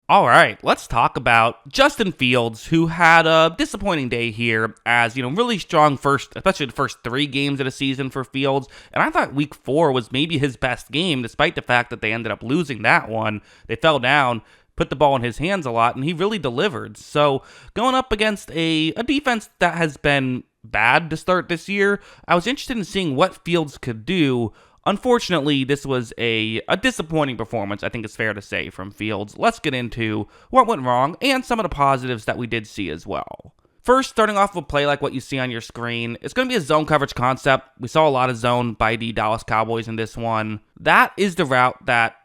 All right, let's talk about Justin Fields, who had a disappointing day here as, really strong first, especially the first 3 games of the season for Fields. And I thought week 4 was maybe his best game, despite the fact that they ended up losing that one. They fell down, put the ball in his hands a lot, and he really delivered. So going up against a defense that has been bad to start this year, I was interested in seeing what Fields could do. Unfortunately, this was a disappointing performance, I think it's fair to say, from Fields. Let's get into what went wrong and some of the positives that we did see as well. First, starting off with play like what you see on your screen, it's going to be a zone coverage concept. We saw a lot of zone by the Dallas Cowboys in this one. That is the route that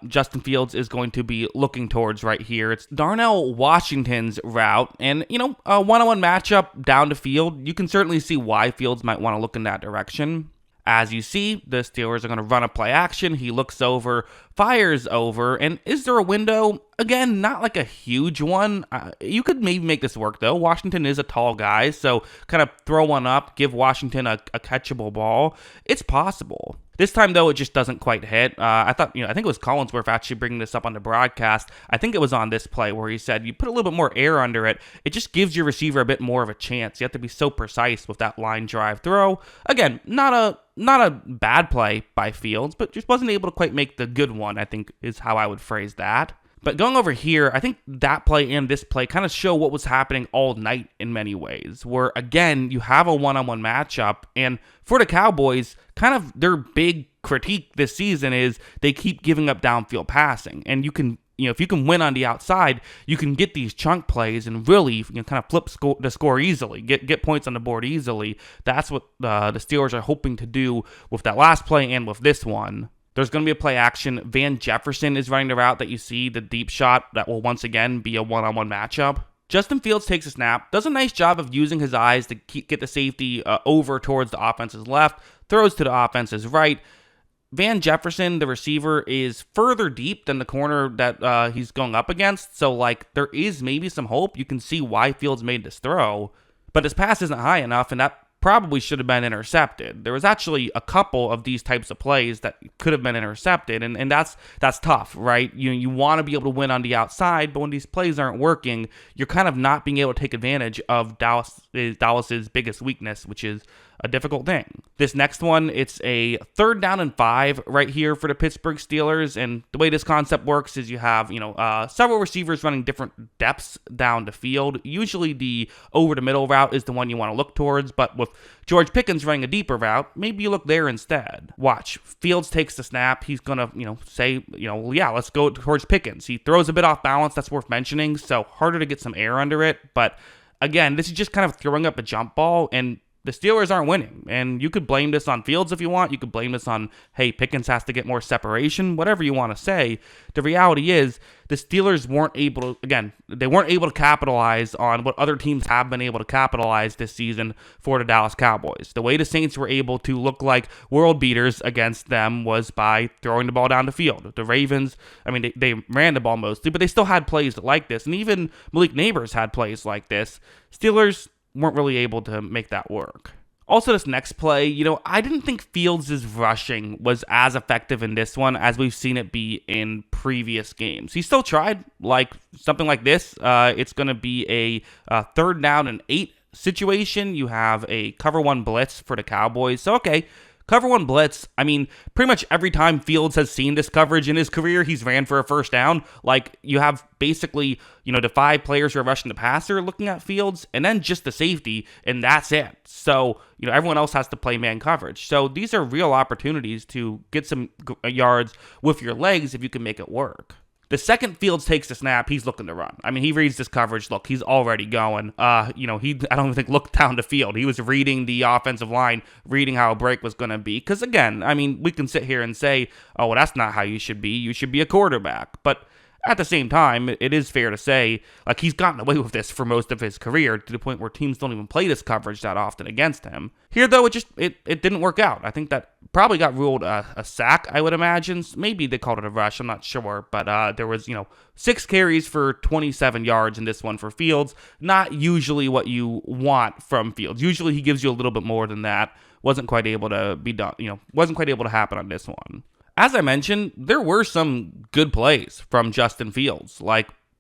Justin Fields is going to be looking towards right here. It's Darnell Washington's route, and, a one-on-one matchup down the field, you can certainly see why Fields might want to look in that direction. As you see, the Steelers are going to run a play action. He looks over, fires over, and is there a window? Again, not like a huge one. You could maybe make this work, though. Washington is a tall guy, so kind of throw one up, give Washington a catchable ball. It's possible. This time, though, it just doesn't quite hit. I think it was Collinsworth actually bringing this up on the broadcast. I think it was on this play where he said, you put a little bit more air under it, it just gives your receiver a bit more of a chance. You have to be so precise with that line drive throw. Again, not a bad play by Fields, but just wasn't able to quite make the good one, I think is how I would phrase that. But going over here, I think that play and this play kind of show what was happening all night in many ways, where, again, you have a one-on-one matchup, and for the Cowboys, kind of their big critique this season is they keep giving up downfield passing, and you can, if you can win on the outside, you can get these chunk plays and really kind of flip the score easily, get points on the board easily. That's what the Steelers are hoping to do with that last play and with this one. There's going to be a play action. Van Jefferson is running the route that you see, the deep shot that will once again be a one-on-one matchup. Justin Fields takes a snap, does a nice job of using his eyes to get the safety over towards the offense's left, throws to the offense's right. Van Jefferson, the receiver, is further deep than the corner that he's going up against, so there is maybe some hope. You can see why Fields made this throw, but his pass isn't high enough, and that probably should have been intercepted. There was actually a couple of these types of plays that could have been intercepted, and that's tough, right? You want to be able to win on the outside, but when these plays aren't working, you're kind of not being able to take advantage of Dallas's biggest weakness, which is a difficult thing. This next one, it's a 3rd down and 5 right here for the Pittsburgh Steelers, and the way this concept works is you have, several receivers running different depths down the field. Usually the over-the-middle route is the one you want to look towards, but with George Pickens running a deeper route, maybe you look there instead. Watch. Fields takes the snap. He's going to, say, yeah, let's go towards Pickens. He throws a bit off balance. That's worth mentioning, so harder to get some air under it, but again, this is just kind of throwing up a jump ball, and the Steelers aren't winning, and you could blame this on Fields if you want. You could blame this on, hey, Pickens has to get more separation, whatever you want to say. The reality is the Steelers weren't able to capitalize on what other teams have been able to capitalize this season for the Dallas Cowboys. The way the Saints were able to look like world beaters against them was by throwing the ball down the field. The Ravens, they ran the ball mostly, but they still had plays like this, and even Malik Neighbors had plays like this. Steelers weren't really able to make that work. Also, this next play, I didn't think Fields' rushing was as effective in this one as we've seen it be in previous games. He still tried, something like this. It's going to be a 3rd down and 8 situation. You have a cover 1 blitz for the Cowboys. So, okay, cover 1 blitz, pretty much every time Fields has seen this coverage in his career, he's ran for a 1st down. You have basically, the 5 players who are rushing the passer looking at Fields, and then just the safety, and that's it. So, everyone else has to play man coverage. So these are real opportunities to get some yards with your legs if you can make it work. The second Fields takes the snap, he's looking to run. He reads this coverage. Look, he's already going. I don't even think looked down the field. He was reading the offensive line, reading how a break was going to be. Because again, we can sit here and say, oh, well, that's not how you should be. You should be a quarterback. But at the same time, it is fair to say, he's gotten away with this for most of his career to the point where teams don't even play this coverage that often against him. Here, though, it didn't work out. I think that probably got ruled a sack, I would imagine. Maybe they called it a rush. I'm not sure. But there was, 6 carries for 27 yards in this one for Fields. Not usually what you want from Fields. Usually he gives you a little bit more than that. Wasn't quite able to be done. Wasn't quite able to happen on this one. As I mentioned, there were some good plays from Justin Fields.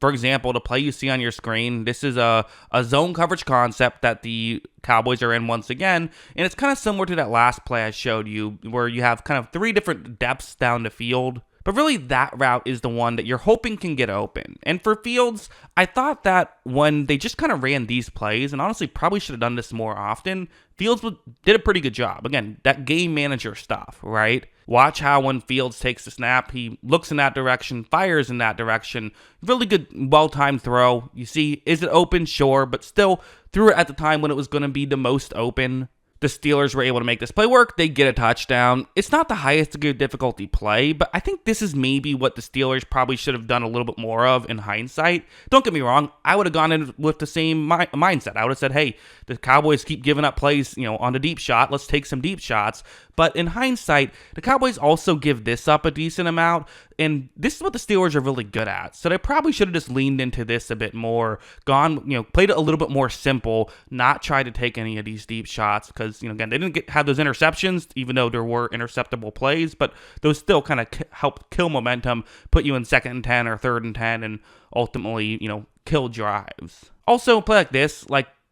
For example, the play you see on your screen, this is a zone coverage concept that the Cowboys are in once again, and it's kind of similar to that last play I showed you, where you have kind of 3 different depths down the field. But really, that route is the one that you're hoping can get open. And for Fields, I thought that when they just kind of ran these plays, and honestly probably should have done this more often, Fields did a pretty good job. Again, that game manager stuff, right? Watch how when Fields takes the snap, he looks in that direction, fires in that direction. Really good, well-timed throw. You see, is it open? Sure, but still threw it at the time when it was going to be the most open. The Steelers were able to make this play work. They get a touchdown. It's not the highest degree of difficulty play, but I think this is maybe what the Steelers probably should have done a little bit more of in hindsight. Don't get me wrong. I would have gone in with the same mindset. I would have said, hey, the Cowboys keep giving up plays, on the deep shot. Let's take some deep shots. But in hindsight, the Cowboys also give this up a decent amount, and this is what the Steelers are really good at. So they probably should have just leaned into this a bit more, played it a little bit more simple, not tried to take any of these deep shots, because, again, they didn't have those interceptions, even though there were interceptable plays, but those still kind of help kill momentum, put you in 2nd and 10 or 3rd and 10, and ultimately, kill drives. Also, a play like this,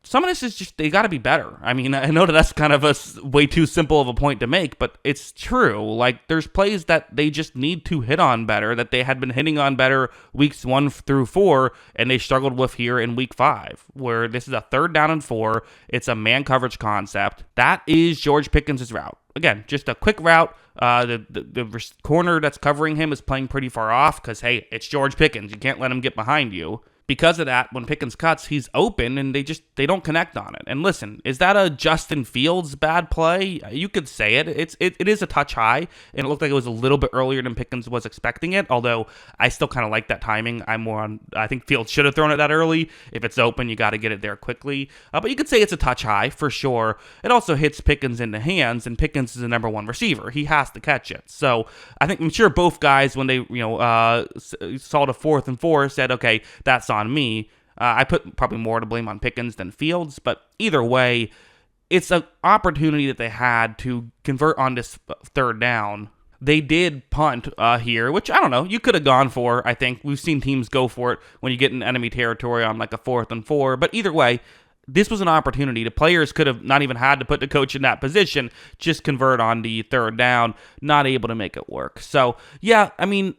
some of this is just, they got to be better. I mean, I know that that's kind of a way too simple of a point to make, but it's true. There's plays that they just need to hit on better, that they had been hitting on better weeks 1 through 4, and they struggled with here in week 5, where this is a 3rd down and 4. It's a man coverage concept. That is George Pickens' route. Again, just a quick route. The corner that's covering him is playing pretty far off because, hey, it's George Pickens. You can't let him get behind you. Because of that, when Pickens cuts, he's open, and they don't connect on it. And listen, is that a Justin Fields bad play? You could say it. It is a touch high, and it looked like it was a little bit earlier than Pickens was expecting it, although I still kind of like that timing. I think Fields should have thrown it that early. If it's open, you got to get it there quickly. But you could say it's a touch high, for sure. It also hits Pickens in the hands, and Pickens is the number 1 receiver. He has to catch it. So I'm sure both guys, when they saw the 4th and 4, said, okay, that's on me. I put probably more to blame on Pickens than Fields, but either way, it's an opportunity that they had to convert on this 3rd down. They did punt here, which I don't know, you could have gone for. I think we've seen teams go for it when you get in enemy territory on a 4th and 4, but either way, this was an opportunity. The players could have not even had to put the coach in that position, just convert on the 3rd down, not able to make it work. So yeah,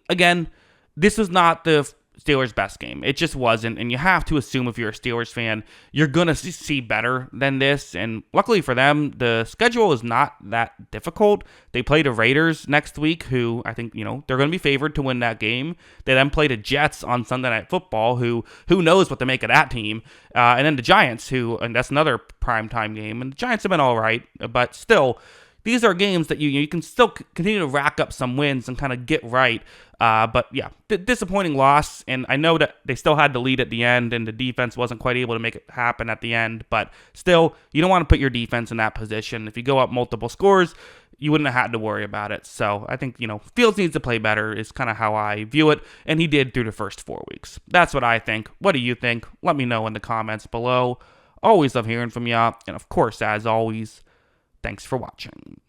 again, this was not the Steelers' best game. It just wasn't, and you have to assume if you're a Steelers fan, you're going to see better than this, and luckily for them, the schedule is not that difficult. They play the Raiders next week, who I think, they're going to be favored to win that game. They then play the Jets on Sunday Night Football, who knows what to make of that team, and then the Giants, and that's another primetime game, and the Giants have been all right, but still, these are games that you can still continue to rack up some wins and kind of get right. But yeah, disappointing loss. And I know that they still had the lead at the end and the defense wasn't quite able to make it happen at the end. But still, you don't want to put your defense in that position. If you go up multiple scores, you wouldn't have had to worry about it. So I think, Fields needs to play better is kind of how I view it. And he did through the first 4 weeks. That's what I think. What do you think? Let me know in the comments below. Always love hearing from you. And of course, as always, thanks for watching.